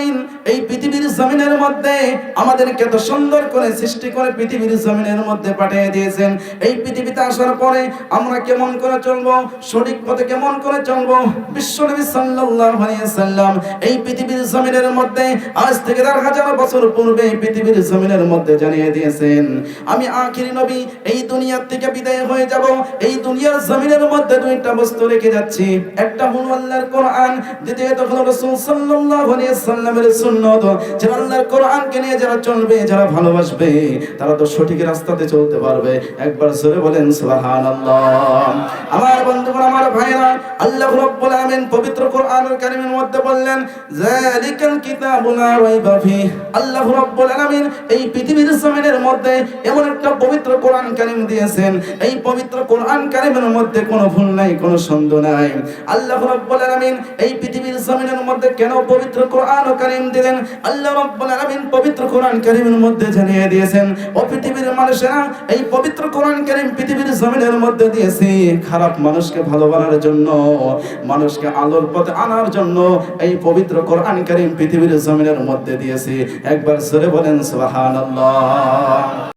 আলামিন এই পৃথিবীর জমিনের মধ্যে আমাদেরকে এত সুন্দর করে সৃষ্টি করে পৃথিবীর জমিনের মধ্যে পাঠিয়ে দিয়েছেন। এই পৃথিবীতে আসার পরে আমরা কেমন করে চলবো, সঠিক পথে কেমন করে চলবো, বিশ্বনবী সাল্লাল্লাহু আলাইহি সাল্লাম এই পৃথিবীর জমিনের মধ্যে আজ থেকে 1000 বছর পূর্বে এই পৃথিবীর জমিনের মধ্যে জানিয়ে দিয়েছেন, আমি আখিরি নবী এই দুনিয়া থেকে বিদায় হয়ে যাব। এই দুনিয়ার জমিনের মধ্যে দুইটা বস্তু রেখে যাচ্ছি, একটা হলো আল্লাহর কোরআন, দ্বিতীয়ত হলো রাসূল সাল্লাল্লাহু আলাইহি সাল্লামের সুন্নাত। যারা আল্লাহর কোরআনকে নিয়ে যারা চলবে, যারা ভালোবাসবে, তারা তো সঠিক রাস্তাতে চলতে পারবে। একবার জোরে বলেন সুবহানাল্লাহ। আমার বন্ধুগণ, আমার ভাইরা, আল্লাহ রাব্বুল আলামিন পবিত্র কোরআনুল কারীমের মধ্যে বললেন, যালিকাল কিতাবু লা রাইবা ফিহি। আল্লাহ রাব্বুল আলামিন এই পৃথিবীর জমিনের মধ্যে এমন একটা পবিত্র কোরআন কারীম দিয়েছেন, এই পবিত্র কোরআন কারীমের মধ্যে কোনো ভুল নাই, কোনো সন্দেহ নাই। আল্লাহ রাব্বুল আলামিন এই পৃথিবীর জমিনের মধ্যে কেন পবিত্র কোরআন কারীম দিলেন? আল্লাহ রাব্বুল আলামিন পবিত্র কোরআন কারীমের মধ্যে জানিয়ে দিয়েছেন, ও পৃথিবীর মানুষেরা, এই পবিত্র কোরআন কারীম পৃথিবীর জমিনের মধ্যে দিয়েছি খারাপ মানুষকে ভালো বানানোর জন্য, মানুষকে আলোর পথে আনার জন্য। এই পবিত্র কোরআন কারীম পৃথিবীর জমিনের মধ্যে দিয়েছি। একবার জোরে বলেন সুবহানাল্লাহ।